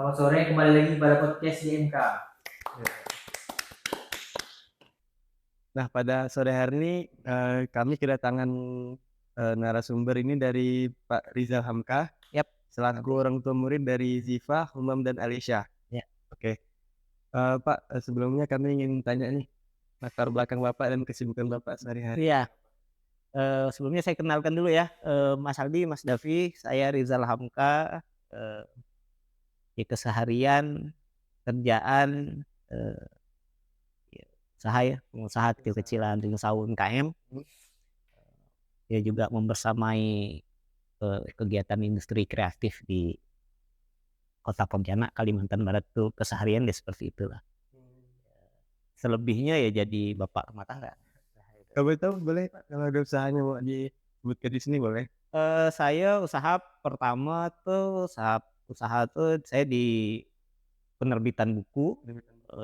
Selamat sore, kembali lagi pada podcast YMK. Nah, pada sore hari ini kami kedatangan narasumber ini dari Pak Rizal Hamka, Yap. selaku orang tua murid dari Ziva, Humam, dan Alisha. Ya. Oke. Pak, sebelumnya kami ingin tanya nih, latar belakang Bapak dan kesibukan Bapak sehari-hari. Iya. Sebelumnya saya kenalkan dulu ya, Mas Aldi, Mas Davi, saya Rizal Hamka. Di keseharian kerjaan, ya, usaha ya, pengusaha kecil-kecilan dengan usaha UMKM. Ya juga membersamai kegiatan industri kreatif di Kota Pontianak, Kalimantan Barat tuh keseharian ya seperti itulah. Selebihnya ya jadi bapak rumah tangga. Kamu tahu boleh Pak, kalau ada usahanya mau disebutkan di sini boleh? Saya usaha pertama tuh usaha tuh saya di penerbitan buku,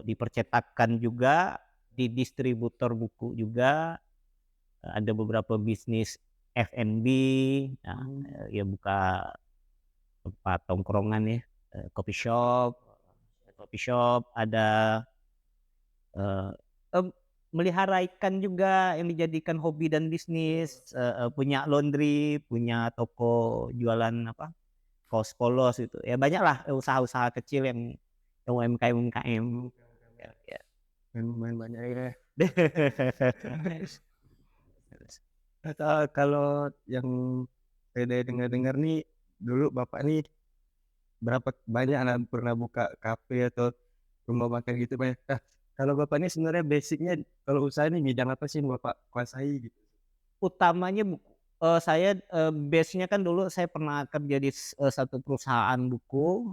di percetakan juga, di distributor buku juga, ada beberapa bisnis F&B, nah, ya buka tempat tongkrongan ya, coffee shop, ada Eee, melihara ikan juga yang dijadikan hobi dan bisnis, punya laundry, punya toko jualan kaos polos itu, ya banyaklah, usaha-usaha kecil yang UMKM-UMKM. Ya ya. Main banyak ya. Kalau yang saya dengar-dengar nih, dulu Bapak nih berapa banyak pernah buka kafe atau rumah makan gitu banyak. Nah, kalau Bapak ini sebenarnya basicnya kalau usaha ini bidang apa sih yang Bapak kuasai gitu? Utamanya buku, saya, base-nya kan dulu saya pernah kerja di satu perusahaan buku,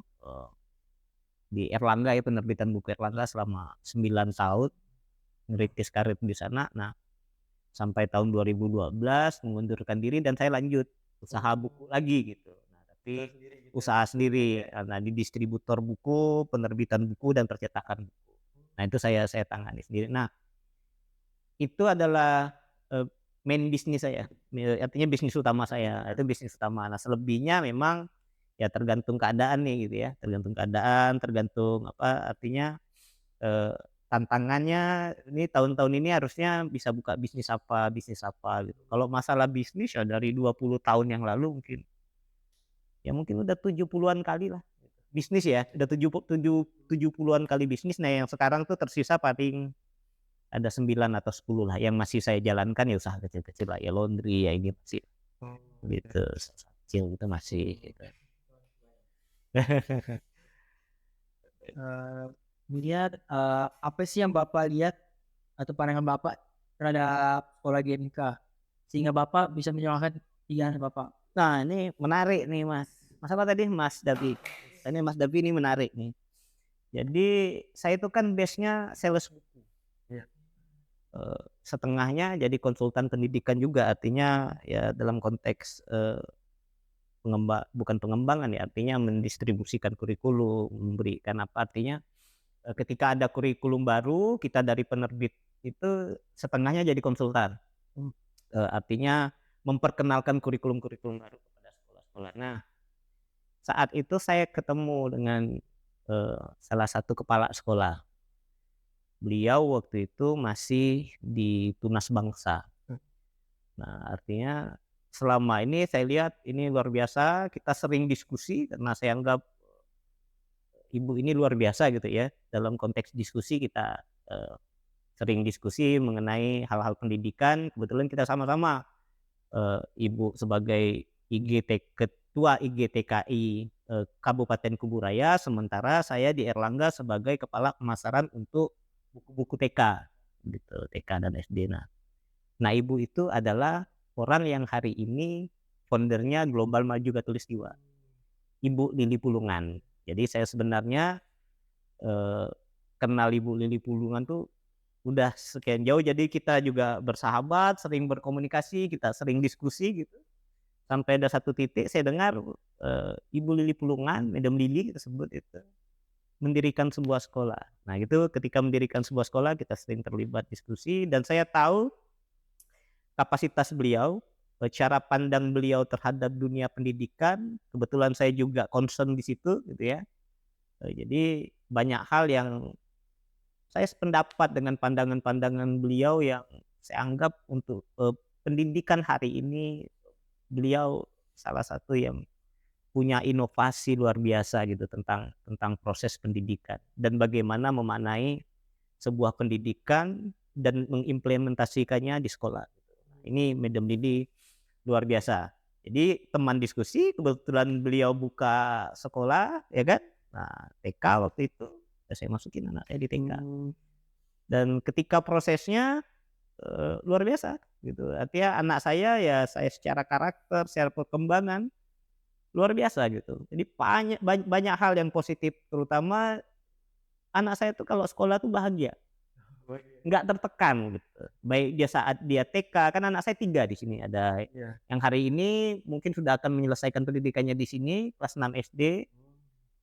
di Erlangga ya, penerbitan buku Erlangga selama 9 tahun, merintis karir di sana. Nah, sampai tahun 2012 mengundurkan diri dan saya lanjut usaha buku lagi gitu. Nah, tapi usaha sendiri, nah di distributor buku, penerbitan buku dan percetakan buku. Nah, itu saya tangani sendiri. Nah, itu adalah, main bisnis saya, artinya bisnis utama saya, itu bisnis utama. Nah, selebihnya memang ya tergantung keadaan nih gitu ya, tergantung keadaan, tergantung artinya, eee, tantangannya ini tahun-tahun ini harusnya bisa buka bisnis apa gitu. Kalau masalah bisnis ya dari 20 tahun yang lalu mungkin udah 70-an kali lah bisnis ya, udah 70-an kali bisnis. Nah, yang sekarang tuh tersisa paling ada 9 atau 10 lah yang masih saya jalankan, ya usaha kecil-kecil lah, ya laundry, ya ini masih gitu, usaha kecil gitu masih gitu. Eee, Melihat, apa sih yang Bapak lihat atau pandangan Bapak terhadap sekolah GMK, sehingga Bapak bisa menyuarakan pikiran Bapak? Nah, ini menarik nih, Mas. Mas apa tadi? Mas Davi. Ini Mas Davi ini menarik nih. Jadi saya itu kan base-nya sales buku. Iya. Setengahnya jadi konsultan pendidikan juga, artinya ya dalam konteks, bukan pengembangan ya, artinya mendistribusikan kurikulum, memberikan artinya, ketika ada kurikulum baru, kita dari penerbit itu setengahnya jadi konsultan. Artinya memperkenalkan kurikulum-kurikulum baru kepada sekolah-sekolah. Nah, saat itu saya ketemu dengan, salah satu kepala sekolah. Beliau waktu itu masih di Tunas Bangsa. Nah, artinya selama ini saya lihat ini luar biasa, kita sering diskusi karena saya anggap ibu ini luar biasa gitu ya. Dalam konteks diskusi kita, sering diskusi mengenai hal-hal pendidikan, kebetulan kita sama-sama, ibu sebagai ketua IGTKI, Kabupaten Kuburaya, sementara saya di Erlangga sebagai kepala pemasaran untuk buku-buku TK gitu, TK dan SD. Nah, ibu itu adalah orang yang hari ini foundernya Global Maju Khatulistiwa, Ibu Lili Pulungan. Jadi saya sebenarnya, eee, kenal Ibu Lili Pulungan tuh udah sekian jauh, jadi kita juga bersahabat, sering berkomunikasi, kita sering diskusi gitu. Sampai ada satu titik saya dengar, Ibu Lili Pulungan, Madam Lili kita sebut itu, mendirikan sebuah sekolah. Nah, itu ketika mendirikan sebuah sekolah kita sering terlibat diskusi dan saya tahu kapasitas beliau, cara pandang beliau terhadap dunia pendidikan, kebetulan saya juga concern di situ gitu ya. Jadi banyak hal yang saya sependapat dengan pandangan-pandangan beliau yang saya anggap untuk, pendidikan hari ini, beliau salah satu yang punya inovasi luar biasa gitu tentang proses pendidikan dan bagaimana memaknai sebuah pendidikan dan mengimplementasikannya di sekolah. Ini Madam Lily luar biasa. Jadi teman diskusi kebetulan beliau buka sekolah ya kan. Nah, TK waktu itu saya masukin anak saya di TK. Dan ketika prosesnya luar biasa gitu. Artinya anak saya ya saya secara karakter, secara perkembangan luar biasa gitu. Jadi banyak hal yang positif, terutama anak saya tuh kalau sekolah tuh bahagia, nggak tertekan gitu. Baik dia saat dia TK, kan anak saya 3 di sini, ada Iya. yang hari ini mungkin sudah akan menyelesaikan pendidikannya di sini kelas 6 SD.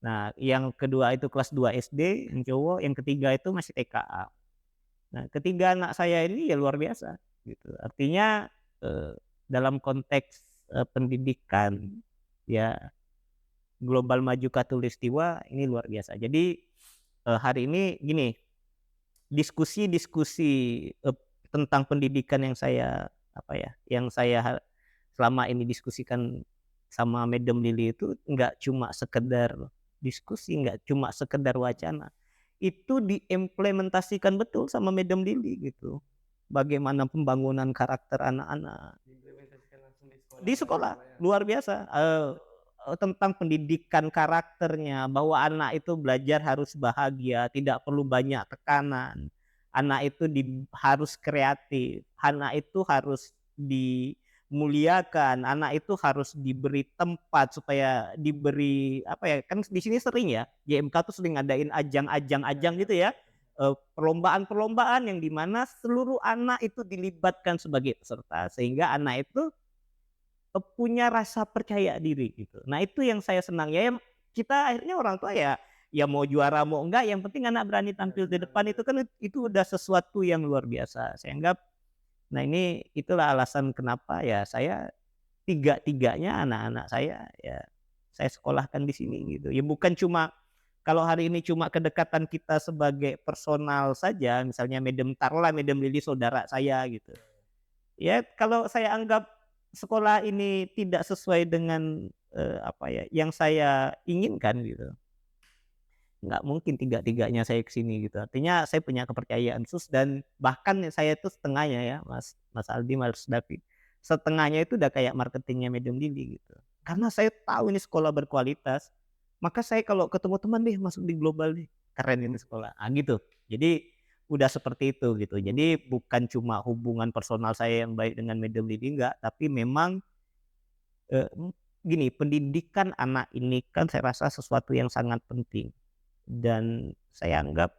Nah, yang kedua itu kelas 2 SD yang cowok, yang ketiga itu masih TKA. Nah, ketiga anak saya ini ya luar biasa gitu. Artinya, dalam konteks, pendidikan ya global maju khatulistiwa ini luar biasa. Jadi, hari ini gini, diskusi-diskusi, tentang pendidikan yang saya yang saya selama ini diskusikan sama Madam Lily itu nggak cuma sekedar diskusi, nggak cuma sekedar wacana. Itu diimplementasikan betul sama Madam Lily gitu. Bagaimana pembangunan karakter anak-anak. Diimplementasikan langsung Di sekolah, ya? luar biasa, tentang pendidikan karakternya, bahwa anak itu belajar harus bahagia, tidak perlu banyak tekanan. Anak itu harus kreatif, anak itu harus dimuliakan, anak itu harus diberi tempat supaya diberi kan di sini sering ya, JMK tuh sering ngadain ajang gitu ya, perlombaan-perlombaan yang di mana seluruh anak itu dilibatkan sebagai peserta, sehingga anak itu punya rasa percaya diri gitu. Nah itu yang saya senang ya, kita akhirnya orang tua ya mau juara mau enggak yang penting anak berani tampil di depan itu kan itu udah sesuatu yang luar biasa. Saya anggap nah ini itulah alasan kenapa ya saya tiga-tiganya anak-anak saya ya saya sekolahkan di sini gitu. Ya bukan cuma kalau hari ini cuma kedekatan kita sebagai personal saja, misalnya taruhlah Madam Lily saudara saya gitu. Ya kalau saya anggap sekolah ini tidak sesuai dengan, yang saya inginkan gitu, nggak mungkin tiga-tiganya saya ke sini gitu. Artinya saya punya kepercayaan khusus dan bahkan saya itu setengahnya ya Mas Mas Aldi, Mas David, setengahnya itu udah kayak marketingnya Medium Lily gitu. Karena saya tahu ini sekolah berkualitas, maka saya kalau ketemu teman deh masuk di global deh, keren ini sekolah, gitu. Jadi udah seperti itu gitu. Jadi bukan cuma hubungan personal saya yang baik dengan Medium Lily enggak, tapi memang, eee, gini, pendidikan anak ini kan saya rasa sesuatu yang sangat penting. Dan saya anggap,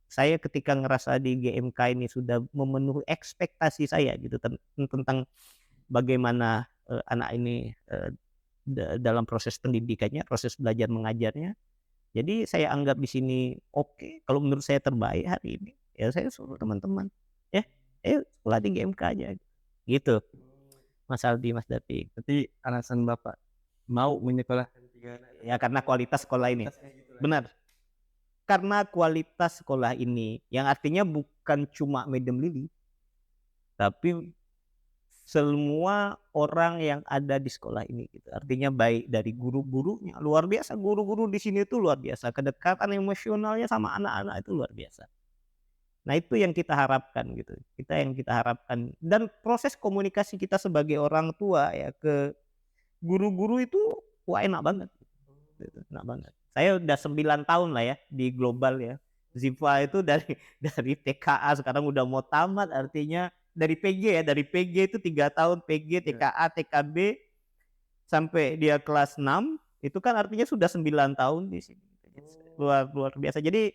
saya ketika ngerasa di GMK ini sudah memenuhi ekspektasi saya gitu tentang bagaimana, anak ini, dalam proses pendidikannya, proses belajar mengajarnya. Jadi saya anggap di sini oke, kalau menurut saya terbaik hari ini, ya saya suruh teman-teman, "Ya, ayo sekolah di GMK aja." Gitu, Mas Aldi, Mas David. Berarti alasan Bapak mau menyekolahkan 3 anak Ya karena kualitas sekolah ini. kualitasnya gitu lah ya? Benar. Karena kualitas sekolah ini, yang artinya bukan cuma Madam Lily, tapi semua orang yang ada di sekolah ini gitu. Artinya baik dari guru-gurunya, luar biasa guru-guru di sini tuh luar biasa, kedekatan emosionalnya sama anak-anak itu luar biasa. Nah itu yang kita harapkan gitu, yang kita harapkan dan proses komunikasi kita sebagai orang tua ya ke guru-guru itu wah enak banget gitu, enak banget. Saya udah 9 tahun lah ya di global ya. Ziva itu dari dari TKA sekarang udah mau tamat, artinya dari PG ya, dari PG itu 3 tahun PG, TKA, TKB sampai dia kelas 6 itu kan artinya sudah 9 tahun di sini. Luar luar biasa. Jadi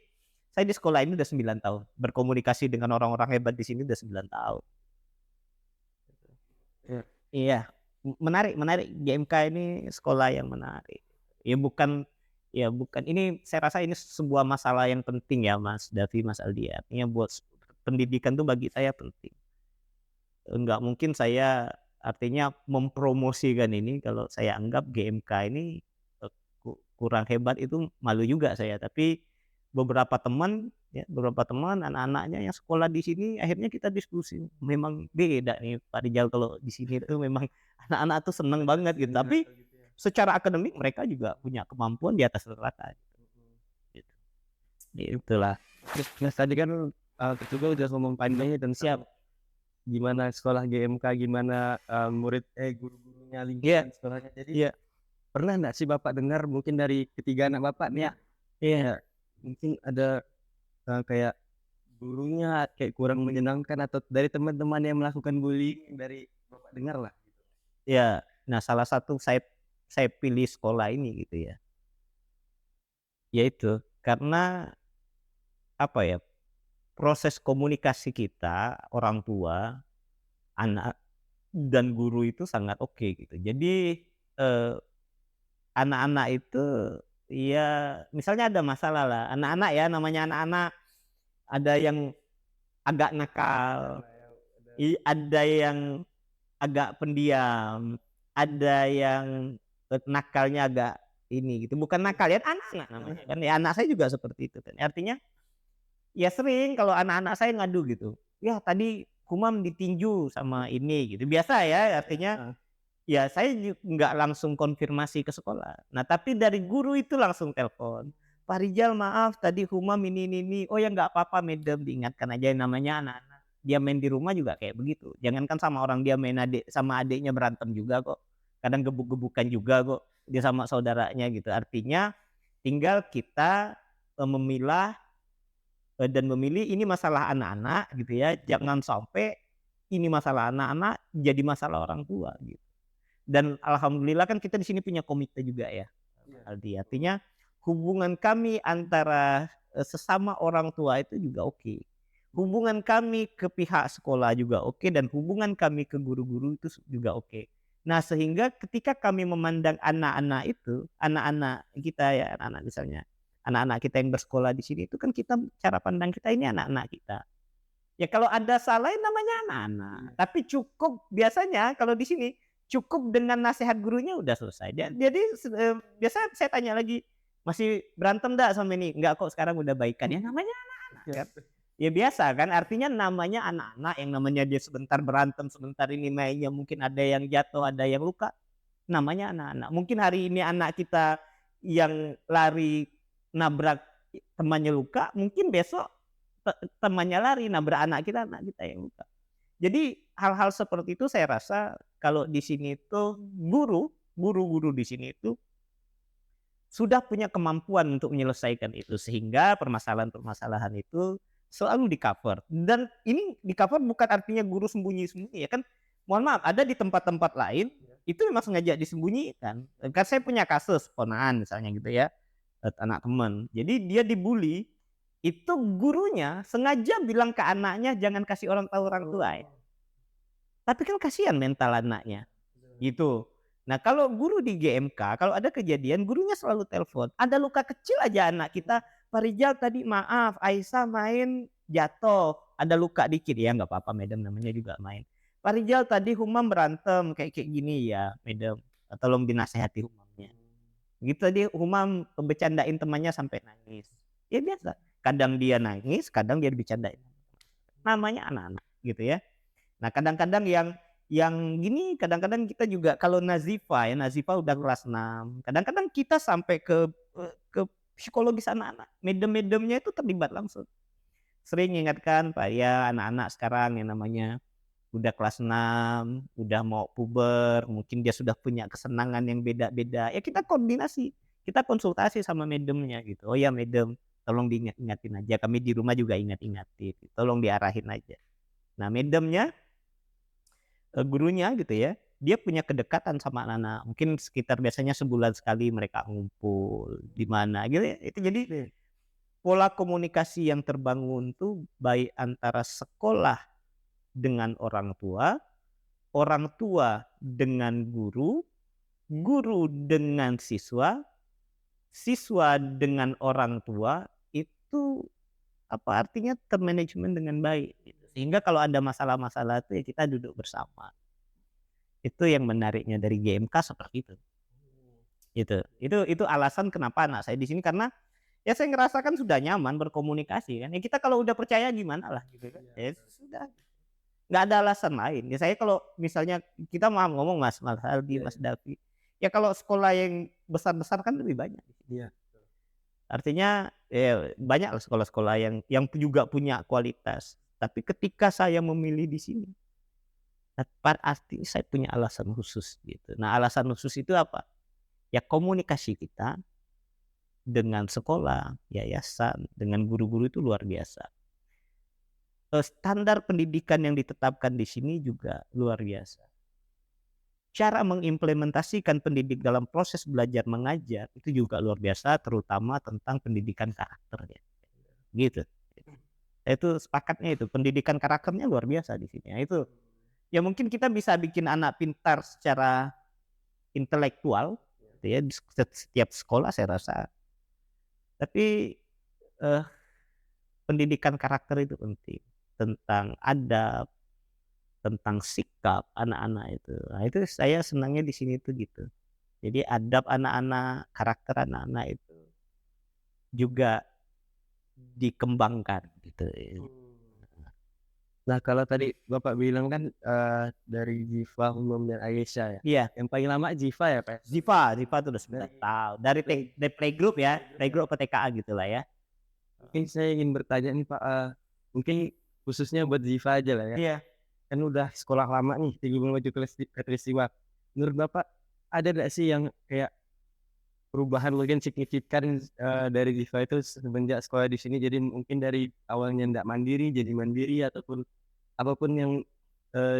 saya di sekolah ini udah 9 tahun, berkomunikasi dengan orang-orang hebat di sini udah 9 tahun. Iya. Iya, menarik menarik, GMK ini sekolah yang menarik. Ya bukan ini saya rasa ini sebuah masalah yang penting ya Mas Davi, Mas Aldi, artinya buat pendidikan tuh bagi saya penting. Enggak mungkin saya artinya mempromosikan ini kalau saya anggap GMK ini, kurang hebat itu malu juga saya. Tapi beberapa teman anak-anaknya yang sekolah di sini akhirnya kita diskusi, memang beda nih Pak Rijal kalau di sini tuh memang anak-anak tuh seneng banget gitu. Tapi secara akademik mereka juga punya kemampuan di atas rata-rata gitu. Itulah. Terus tadi kan kita juga udah ngomong panjangnya tentang gimana sekolah GMK, gimana guru-gurunya, lingkungan sekolahnya. Jadi Iya. pernah nggak sih Bapak dengar mungkin dari ketiga anak Bapak nih, Iya. mungkin ada kayak gurunya kayak kurang menyenangkan atau dari teman-teman yang melakukan bullying dari Bapak dengar lah? Ya, nah salah satu saya pilih sekolah ini gitu ya. Yaitu karena apa ya? Proses komunikasi kita orang tua, anak dan guru itu sangat oke gitu. Jadi anak-anak itu ya misalnya ada masalah lah, anak-anak ya namanya anak-anak ada yang agak nakal, ada yang agak pendiam, ada yang nakalnya agak ini gitu. Bukan nakal ya, anak-anak namanya kan. Ya anak saya juga seperti itu kan. Artinya ya sering kalau anak-anak saya ngadu gitu. Ya tadi Kumam ditinju sama ini gitu. Biasa ya artinya ya saya nggak langsung konfirmasi ke sekolah. Nah tapi dari guru itu langsung telepon. Pak Rijal maaf tadi Humam ini. Oh ya nggak apa-apa madam, diingatkan aja namanya anak-anak. Dia main di rumah juga kayak begitu. Jangankan sama orang dia main sama adiknya berantem juga kok. Kadang gebuk-gebukan juga kok. Dia sama saudaranya gitu. Artinya tinggal kita memilah dan memilih ini masalah anak-anak gitu ya. Jangan sampai ini masalah anak-anak jadi masalah orang tua gitu. Dan alhamdulillah kan kita di sini punya komite juga ya, Aldi. Artinya hubungan kami antara sesama orang tua itu juga oke. Hubungan kami ke pihak sekolah juga oke, dan hubungan kami ke guru-guru itu juga oke. Nah sehingga ketika kami memandang anak-anak itu, anak-anak kita ya, anak-anak misalnya, anak-anak kita yang bersekolah di sini itu kan kita cara pandang kita ini anak-anak kita. Ya kalau ada salah namanya anak-anak. Tapi cukup biasanya kalau di sini cukup dengan nasihat gurunya udah selesai. Jadi biasa saya tanya lagi, masih berantem enggak sama ini? Enggak kok, sekarang udah baikan. Ya namanya anak-anak kan. Ya biasa kan, artinya namanya anak-anak, yang namanya dia sebentar berantem, sebentar ini mainnya mungkin ada yang jatuh, ada yang luka. Namanya anak-anak. Mungkin hari ini anak kita yang lari nabrak temannya luka, mungkin besok temannya lari nabrak anak kita yang luka. Jadi hal-hal seperti itu saya rasa kalau di sini itu guru-guru di sini itu sudah punya kemampuan untuk menyelesaikan itu, sehingga permasalahan-permasalahan itu selalu di-cover. Dan ini di-cover bukan artinya guru sembunyi-sembunyi ya kan. Mohon maaf, ada di tempat-tempat lain itu memang sengaja disembunyikan. Kan saya punya kasus ponaan misalnya gitu ya, anak teman. Jadi dia dibully, itu gurunya sengaja bilang ke anaknya jangan kasih orang tahu orang tua ya. Tapi kan kasihan mental anaknya gitu. Nah kalau guru di GMK kalau ada kejadian gurunya selalu telepon. Ada luka kecil aja anak kita, Pak Rijal tadi maaf Aisyah main jatuh, ada luka dikit ya nggak apa-apa madam, namanya juga main. Pak Rijal tadi Humam berantem kayak gini ya madam, tolong dinasehati Humamnya. Gitu tadi Humam bercandain temannya sampai nangis. Ya biasa. Kadang dia nangis, kadang dia bercandain. Namanya anak-anak gitu ya. Nah kadang-kadang yang gini, kadang-kadang kita juga kalau Nazifa udah kelas 6. Kadang-kadang kita sampai ke psikologis anak-anak. Medem-medemnya itu terlibat langsung. Sering ingatkan Pak ya, anak-anak sekarang yang namanya udah kelas 6, udah mau puber, mungkin dia sudah punya kesenangan yang beda-beda. Ya kita koordinasi, kita konsultasi sama medemnya gitu. Oh ya medem, tolong diingat-ingatin aja. Kami di rumah juga ingat-ingatin. Tolong diarahin aja. Nah medemnya, gurunya gitu ya, dia punya kedekatan sama anak-anak. Mungkin sekitar biasanya sebulan sekali mereka ngumpul di mana gitu ya. Itu jadi pola komunikasi yang terbangun tuh baik antara sekolah dengan orang tua dengan guru, guru dengan siswa, siswa dengan orang tua, itu apa artinya termanajemen dengan baik gitu. Sehingga kalau ada masalah-masalah itu ya kita duduk bersama. Itu yang menariknya dari GMK seperti itu. Gitu. Itu alasan kenapa anak saya di sini, karena ya saya ngerasakan sudah nyaman berkomunikasi kan. Ya kita kalau udah percaya gimana lah gitu kan. Ya sudah. Nggak ada alasan lain. Ya saya kalau misalnya kita mau ngomong Mas Aldi, Mas Davi, ya kalau sekolah yang besar-besar kan lebih banyak. Iya. Artinya ya banyak lah sekolah-sekolah yang juga punya kualitas. Tapi ketika saya memilih di sini, pasti saya punya alasan khusus gitu. Nah, alasan khusus itu apa? Ya komunikasi kita dengan sekolah, yayasan, dengan guru-guru itu luar biasa. Standar pendidikan yang ditetapkan di sini juga luar biasa. Cara mengimplementasikan pendidik dalam proses belajar mengajar itu juga luar biasa, terutama tentang pendidikan karakternya. Gitu. Itu sepakatnya itu, pendidikan karakternya luar biasa di sini. Nah, itu ya mungkin kita bisa bikin anak pintar secara intelektual gitu ya di setiap sekolah saya rasa. Tapi pendidikan karakter itu penting, tentang adab, tentang sikap anak-anak itu. Nah, itu saya senangnya di sini tuh gitu. Jadi adab anak-anak, karakter anak-anak itu juga dikembangkan gitu. Nah, kalau tadi Bapak bilang kan dari Ziva, Umum, dan Aisyah ya. Iya, Yang paling lama Ziva ya, Pak? Ziva tuh udah 9 tahun. Dari playgroup ya, playgroup atau TKA gitulah ya. Mungkin saya ingin bertanya nih Pak, mungkin khususnya buat Ziva aja lah ya. Iya. Kan udah sekolah lama nih, 37 Katolistiwa. Menurut Bapak ada nggak sih yang kayak perubahan mungkin signifikan dari Ziva itu semenjak sekolah di sini? Jadi mungkin dari awalnya nggak mandiri jadi mandiri, ataupun apapun yang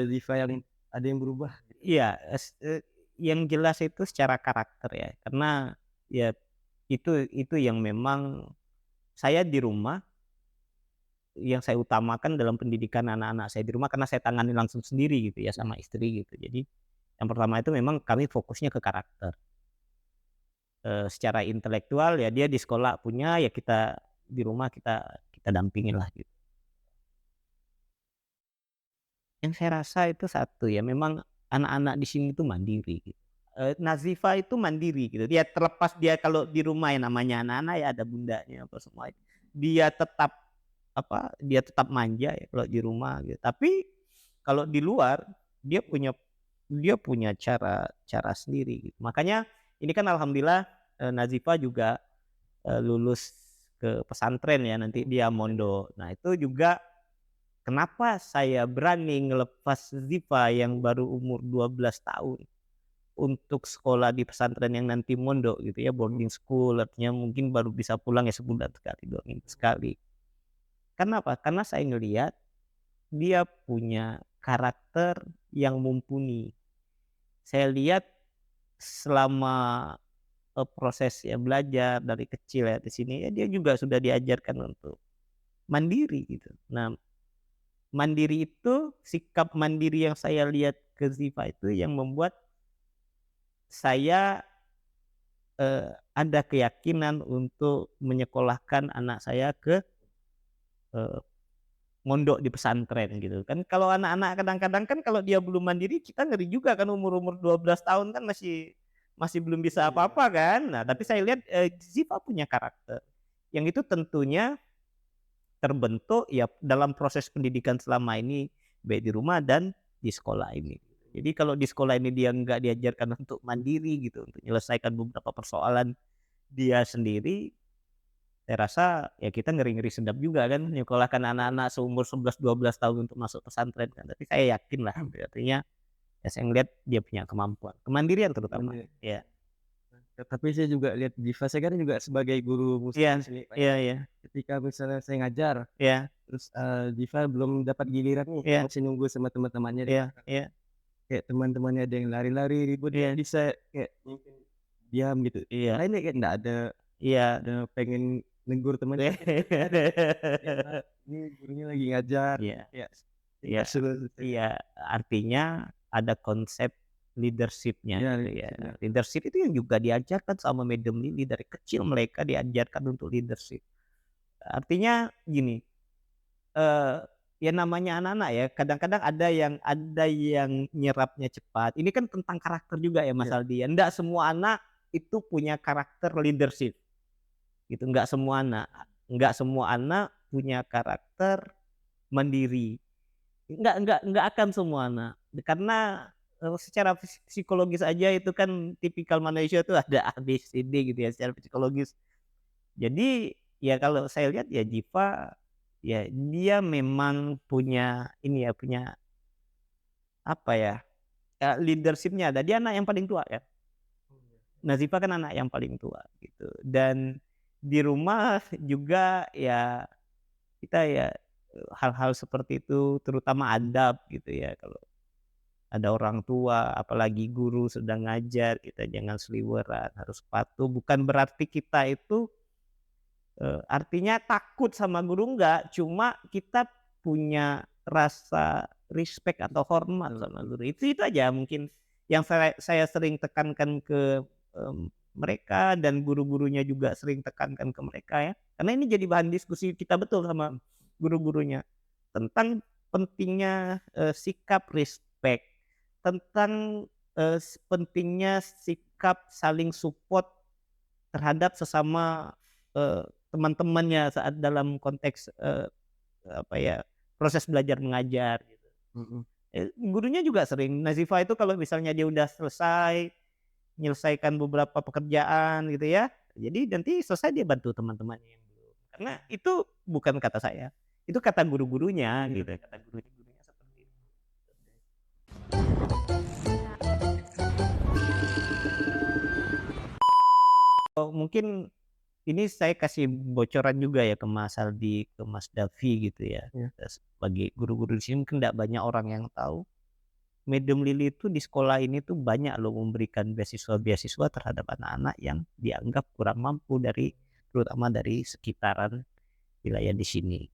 Ziva yang ada yang berubah. Iya, yang jelas itu secara karakter ya. Karena ya itu yang memang saya di rumah yang saya utamakan dalam pendidikan anak-anak saya di rumah, karena saya tangani langsung sendiri gitu ya sama istri gitu. Jadi yang pertama itu memang kami fokusnya ke karakter. Secara intelektual ya dia di sekolah punya, ya kita di rumah kita dampingin lah gitu. Yang saya rasa itu satu ya, memang anak-anak di sini tuh mandiri gitu. Nazifa itu mandiri gitu. Dia terlepas dia kalau di rumah ya namanya anak-anak ya ada bundanya apa semua. Dia tetap manja ya kalau di rumah gitu. Tapi kalau di luar dia punya cara sendiri gitu. Makanya ini kan alhamdulillah Nazifa juga lulus ke pesantren ya, nanti dia mondok. Nah, itu juga kenapa saya berani ngelepas Ziva yang baru umur 12 tahun untuk sekolah di pesantren yang nanti mondok gitu ya, boarding school, artinya mungkin baru bisa pulang ya sebulan sekali, 2 minggu sekali. Kenapa? Karena saya ngelihat dia punya karakter yang mumpuni. Saya lihat selama proses ya belajar dari kecil ya di sini ya dia juga sudah diajarkan untuk mandiri gitu. Nah, mandiri itu, sikap mandiri yang saya lihat ke Ziva itu yang membuat saya ada keyakinan untuk menyekolahkan anak saya ke mondok di pesantren gitu kan. Kalau anak-anak kadang-kadang kan kalau dia belum mandiri kita ngeri juga kan, umur 12 tahun kan masih belum bisa apa-apa kan. Nah, tapi saya lihat Ziva punya karakter yang itu tentunya terbentuk ya dalam proses pendidikan selama ini, baik di rumah dan di sekolah ini. Jadi kalau di sekolah ini dia nggak diajarkan untuk mandiri gitu, untuk menyelesaikan beberapa persoalan dia sendiri, saya rasa ya kita ngeri-ngeri sedap juga kan nyekolahkan anak-anak seumur 11-12 tahun untuk masuk pesantren kan. Tapi saya yakin lah, artinya ya saya ngeliat dia punya kemampuan, kemandirian terutama. Ya. Tapi saya juga lihat Ziva, saya kan juga sebagai guru musik Iya, di sini, Pak. iya. Ketika misalnya saya ngajar, Iya, terus Ziva belum dapat giliran nih, Iya. masih nunggu sama teman-temannya. iya. Kayak teman-temannya ada yang lari-lari ribut, Iya. bisa kayak mungkin diam gitu. Iya. Lainnya kayak nggak ada Iya. pengen negur temannya. Ini gurunya lagi ngajar. Iya. Ya. Iya. Iya, artinya ada konsep leadership-nya Iya, gitu ya. leadership-nya. Leadership itu yang juga diajarkan sama Madam Lily dari kecil, mereka diajarkan untuk leadership. Artinya gini, ya namanya anak-anak ya, kadang-kadang ada yang nyerapnya cepat. Ini kan tentang karakter juga ya Mas Iya. Aldi ya. Enggak semua anak itu punya karakter leadership, gitu. Nggak semua anak punya karakter mandiri. Nggak akan semua anak. Karena, secara psikologis aja itu kan tipikal manusia tuh ada A, B, C, D gitu ya secara psikologis. Jadi, ya kalau saya lihat ya Diva, ya dia memang punya ini ya, punya apa ya, leadership-nya ada. Dia anak yang paling tua kan. Nazifa kan anak yang paling tua gitu. Dan di rumah juga ya kita ya, hal-hal seperti itu terutama adab gitu ya, kalau ada orang tua apalagi guru sedang ngajar kita jangan seliweran, harus patuh. Bukan berarti kita itu, artinya takut sama guru enggak, cuma kita punya rasa respect atau hormat sama guru. Itu aja mungkin yang saya sering tekankan ke, mereka dan guru-gurunya juga sering tekankan ke mereka ya. Karena ini jadi bahan diskusi kita betul sama guru-gurunya tentang pentingnya, sikap respect, tentang, pentingnya sikap saling support terhadap sesama, teman-temannya saat dalam konteks, apa ya, proses belajar mengajar gitu. Mhm. Gurunya juga sering, Nazifa itu kalau misalnya dia udah selesai, menyelesaikan beberapa pekerjaan gitu ya, jadi nanti selesai dia bantu teman-temannya yang belum. Karena itu bukan kata saya, itu kata guru-gurunya gitu, kata gurunya seperti itu. Mungkin ini saya kasih bocoran juga ya ke Mas Aldi, ke Mas Davi gitu ya. Iya. Sebagai guru-guru di sini mungkin nggak banyak orang yang tahu, Medum Lili itu di sekolah ini tuh banyak loh memberikan beasiswa-beasiswa terhadap anak-anak yang dianggap kurang mampu terutama dari sekitaran wilayah di sini.